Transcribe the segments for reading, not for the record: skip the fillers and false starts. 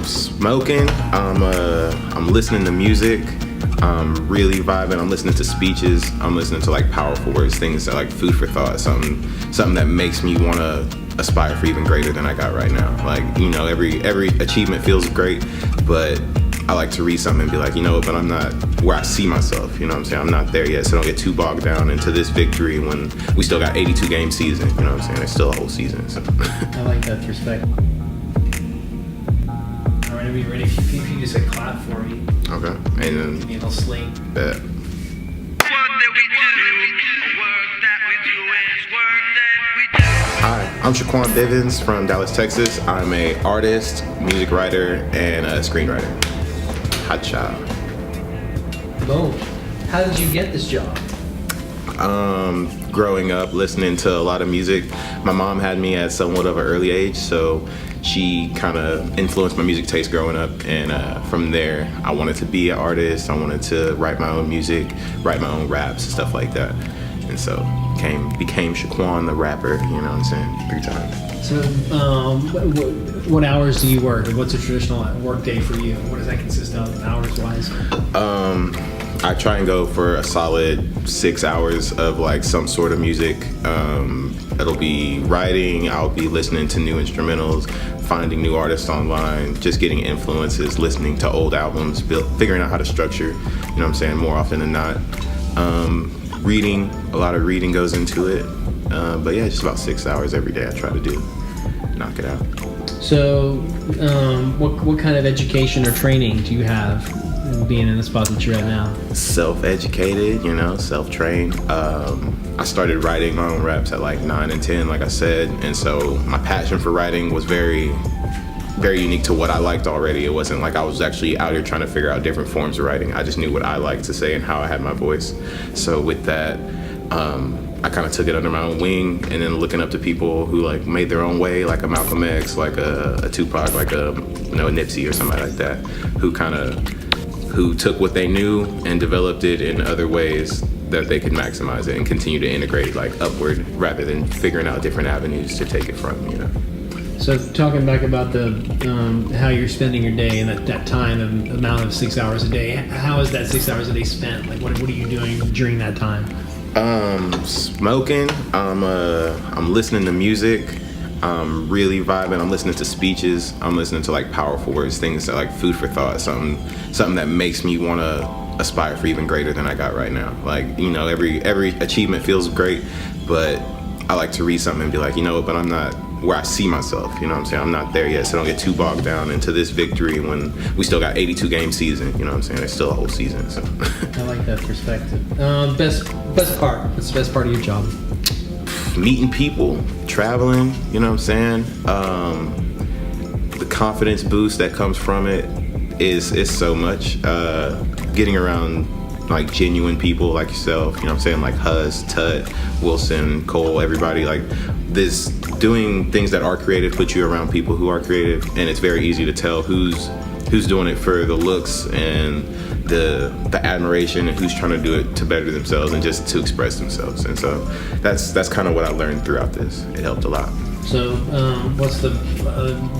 Smoking. I'm listening to music. I'm really vibing. I'm listening to speeches. I'm listening to like powerful words, things that like food for thought, something that makes me want to aspire for even greater than I got right now. Like, you know, every achievement feels great, but I like to read something and be like, you know what, but I'm not where I see myself, you know what I'm saying? I'm not there yet, so don't get too bogged down into this victory when we still got 82 game season, you know what I'm saying? It's still a whole season. So. I like that perspective. All right, are we ready? If you just say clap for me. Okay. And then give me a little slate. Bet. Hi, I'm Shaquan Bivens from Dallas, Texas. I'm a artist, music writer, and a screenwriter. Hot job. Boom. How did you get this job? Growing up, listening to a lot of music. My mom had me at somewhat of an early age, so she kind of influenced my music taste growing up, and from there, I wanted to be an artist. I wanted to write my own music, write my own raps, stuff like that. And so became Shaquan the rapper, you know what I'm saying, 3 times. So what hours do you work? What's a traditional work day for you? What does that consist of, hours-wise? I try and go for a solid 6 hours of like some sort of music. It'll be writing, I'll be listening to new instrumentals, finding new artists online, just getting influences, listening to old albums, figuring out how to structure, you know what I'm saying, more often than not. Reading, a lot of reading goes into it. But yeah, just about 6 hours every day I try to do, knock it out. So what kind of education or training do you have being in the spot that you're at now? Self-educated, you know, self-trained. I started writing my own raps at like 9 and 10, like I said, and so my passion for writing was very, very unique to what I liked already. It wasn't like I was actually out here trying to figure out different forms of writing. I just knew what I liked to say and how I had my voice. So with that, I kind of took it under my own wing, and then looking up to people who like made their own way, like a Malcolm X, like a Tupac, like a Nipsey or somebody like that, who took what they knew and developed it in other ways that they could maximize it and continue to integrate like upward rather than figuring out different avenues to take it from, you know. So talking back about the how you're spending your day and that time and amount of 6 hours a day, how is that 6 hours a day spent? Like what are you doing during that time? Smoking. I'm listening to music. I'm really vibing. I'm listening to speeches. I'm listening to like powerful words, things that like food for thought, something that makes me want to aspire for even greater than I got right now. Like, you know, every achievement feels great, but I like to read something and be like, you know what, but I'm not where I see myself, you know what I'm saying? I'm not there yet, so don't get too bogged down into this victory when we still got 82 game season, you know what I'm saying? It's still a whole season, so. I like that perspective. Best part, what's the best part of your job? Meeting people, traveling, you know what I'm saying? The confidence boost that comes from it is so much. Getting around like genuine people like yourself, you know what I'm saying? Like Huz, Tut, Wilson, Cole, everybody, like this, doing things that are creative puts you around people who are creative, and it's very easy to tell who's doing it for the looks and the admiration, and who's trying to do it to better themselves and just to express themselves. And so that's kind of what I learned throughout this. It helped a lot. So what's the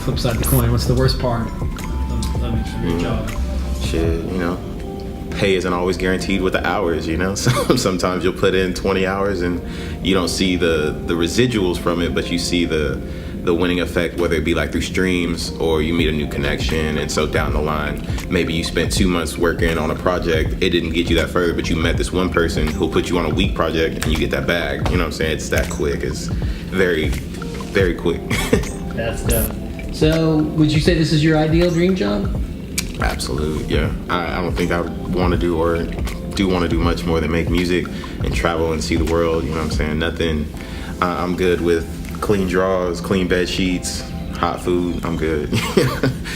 flip side of the coin? What's the worst part of your job? Shit, you know, pay isn't always guaranteed with the hours, you know. So sometimes you'll put in 20 hours and you don't see the residuals from it, but you see the winning effect, whether it be like through streams or you meet a new connection. And so down the line, maybe you spent 2 months working on a project, it didn't get you that further, but you met this one person who'll put you on a week project and you get that bag, you know what I'm saying? It's that quick. It's very, very quick. That's dope. So would you say this is your ideal dream job? Absolutely, yeah. I don't think I would want to do much more than make music and travel and see the world, you know what I'm saying? Nothing. I'm good with clean drawers, clean bed sheets, hot food. I'm good.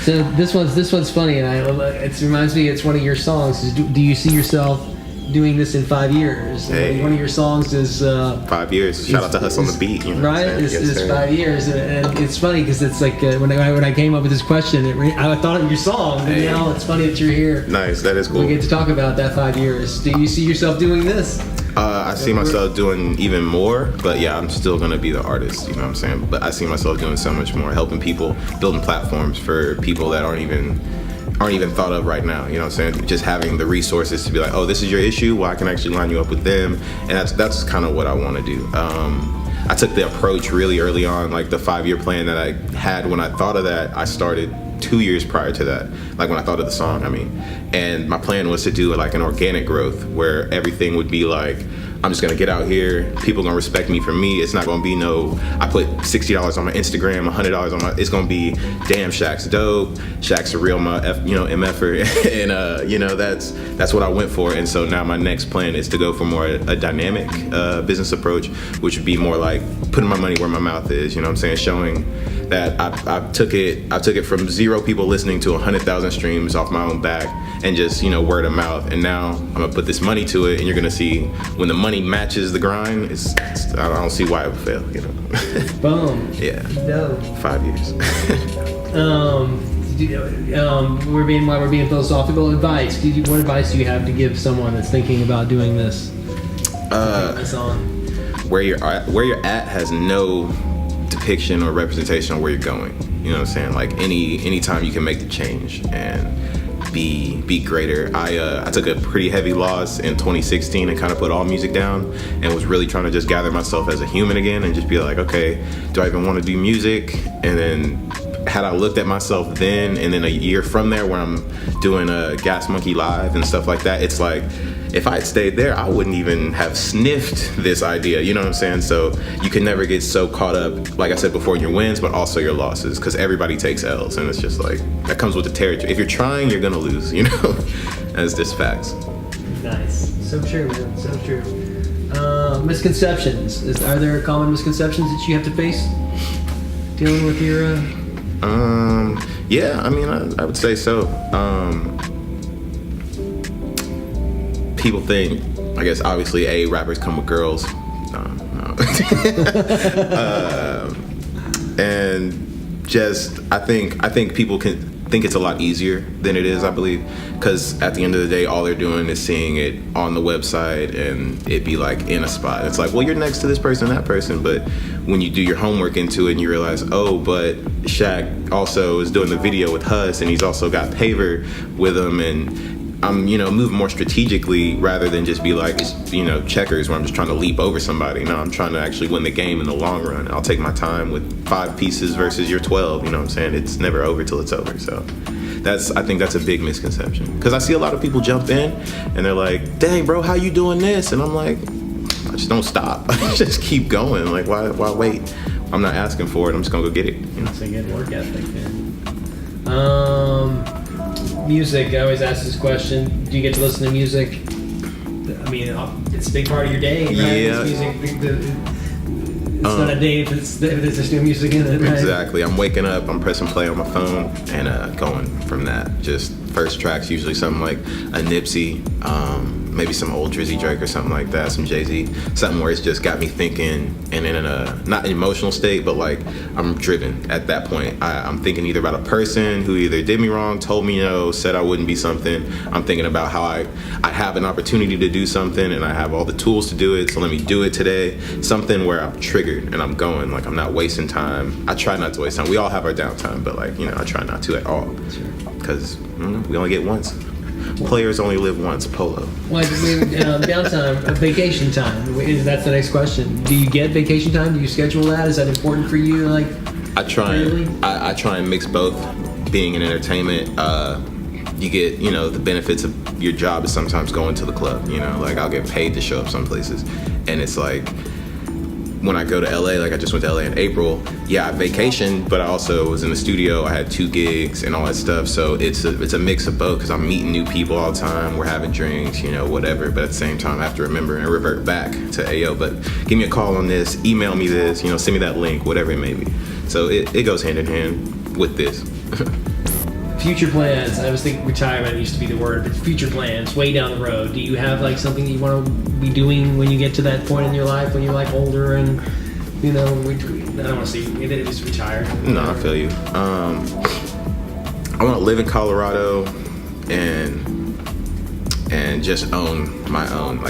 So this one's funny, and it reminds me. It's one of your songs. Do you see yourself doing this in 5 years? Hey. One of your songs is 5 years. Shout out to Hus on the beat. You know right? It's 5 years, and it's funny because it's like when I came up with this question, I thought of your song, and now it's funny that you're here. Nice, that is cool. We get to talk about that 5 years. Do you see yourself doing this? I see myself doing even more, but yeah, I'm still gonna be the artist, you know what I'm saying? But I see myself doing so much more, helping people, building platforms for people that aren't even thought of right now, you know what I'm saying? Just having the resources to be like, oh, this is your issue, well, I can actually line you up with them, and that's kind of what I want to do. I took the approach really early on, like the 5-year plan that I had when I thought of that, I started 2 years prior to that, like when I thought of the song, and my plan was to do like an organic growth where everything would be like, I'm just gonna get out here, people gonna respect me for me. It's not gonna be no, I put $60 on my Instagram, $100 on my, it's gonna be, damn, Shaq's dope, Shaq's a real MFer, and that's what I went for. And so now my next plan is to go for more a dynamic business approach, which would be more like putting my money where my mouth is, you know what I'm saying? Showing that I took it from 0 people listening to 100,000 streams off my own back, and just, word of mouth. And now I'm gonna put this money to it, and you're gonna see when the money matches the grind, I don't see why it would fail, Boom. Yeah. No. 5 years. While we're being philosophical, advice. What advice do you have to give someone that's thinking about doing this? This on? Where you're at has no depiction or representation on where you're going. You know what I'm saying? Like any time you can make the change and be greater. I took a pretty heavy loss in 2016 and kind of put all music down, and was really trying to just gather myself as a human again and just be like, okay, do I even want to do music? And then had I looked at myself then, and then a year from there where I'm doing a Gas Monkey Live and stuff like that, it's like, if I had stayed there, I wouldn't even have sniffed this idea, you know what I'm saying? So you can never get so caught up, like I said before, in your wins, but also your losses, because everybody takes L's, and it's just like, that comes with the territory. If you're trying, you're gonna lose, That's just facts. Nice. So true, man. So true. Misconceptions. Are there common misconceptions that you have to face dealing with your... Yeah, I would say so. People think, I guess, obviously, rappers come with girls. No. And just, I think people can think it's a lot easier than it is, I believe, because at the end of the day, all they're doing is seeing it on the website and it be like in a spot. It's like, well, you're next to this person, that person, but when you do your homework into it and you realize, oh, but Shaq also is doing the video with Huss, and he's also got Paver with him, and I'm, moving more strategically rather than just be like, checkers where I'm just trying to leap over somebody. No, I'm trying to actually win the game in the long run. I'll take my time with 5 pieces versus your 12, you know what I'm saying? It's never over till it's over. So I think that's a big misconception. Because I see a lot of people jump in and they're like, dang, bro, how you doing this? And I'm like, I just don't stop. I just keep going. Like, why wait? I'm not asking for it. I'm just going to go get it. That's a good work ethic, man. Music, I always ask this question. Do you get to listen to music? It's a big part of your day, right? Yeah. It's not a day if there's just no music in it, right? Exactly. I'm waking up, I'm pressing play on my phone, and going from that. Just first tracks, usually something like a Nipsey, maybe some old Drizzy Drake or something like that, some Jay-Z, something where it's just got me thinking and in a, not an emotional state, but like I'm driven at that point. I'm thinking either about a person who either did me wrong, told me no, said I wouldn't be something. I'm thinking about how I have an opportunity to do something and I have all the tools to do it, so let me do it today. Something where I'm triggered and I'm going, like I'm not wasting time. I try not to waste time. We all have our downtime, but like, I try not to at all. Because we only get once. Players only live once, Polo. Well, downtime, vacation time. That's the next question. Do you get vacation time? Do you schedule that? Is that important for you? Like, I try and mix both. Being in entertainment, you get, the benefits of your job is sometimes going to the club. Like I'll get paid to show up some places, and it's like when I go to LA, like I just went to LA in April. Yeah, I vacationed, but I also was in the studio. I had 2 gigs and all that stuff. So it's a mix of both because I'm meeting new people all the time. We're having drinks, whatever. But at the same time, I have to remember and revert back to Ayo. But give me a call on this, email me this, send me that link, whatever it may be. So it goes hand in hand with this. Future plans. I was thinking retirement used to be the word, but future plans, way down the road. Do you have like something that you want to be doing when you get to that point in your life, when you're like older and, I don't want to say it is retired. No, I feel you. I want to live in Colorado and and just own my own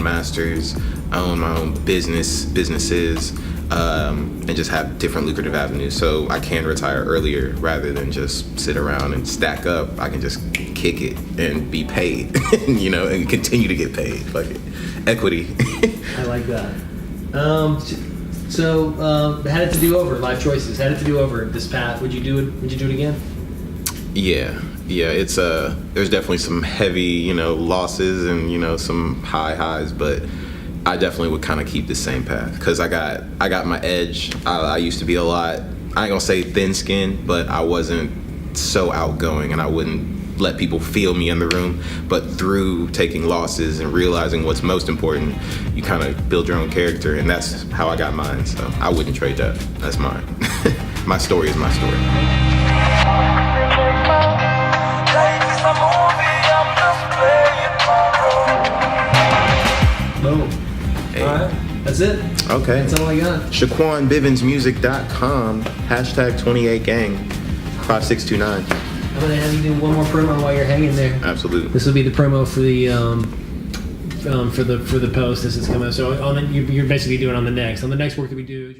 masters, own my own businesses, and just have different lucrative avenues. So I can retire earlier rather than just sit around and stack up. I can just kick it and be paid, and continue to get paid. Like equity. I like that. So had it to do over, life choices, had it to do over this path, would you do it again? Yeah, it's there's definitely some heavy, losses and, some high highs, but I definitely would kind of keep the same path because I got my edge. I used to be a lot, I ain't gonna say thin skinned, but I wasn't so outgoing and I wouldn't let people feel me in the room. But through taking losses and realizing what's most important, you kind of build your own character, and that's how I got mine. So I wouldn't trade that. That's mine. My story is my story. Boom. Hey. All right. That's it. Okay. That's all I got. ShaquanBivensMusic.com, #28gang, 5629. I'm gonna have you do one more promo while you're hanging there. Absolutely. This will be the promo for the for the post. This is coming. So you're basically doing on the next. On the next, what could we do?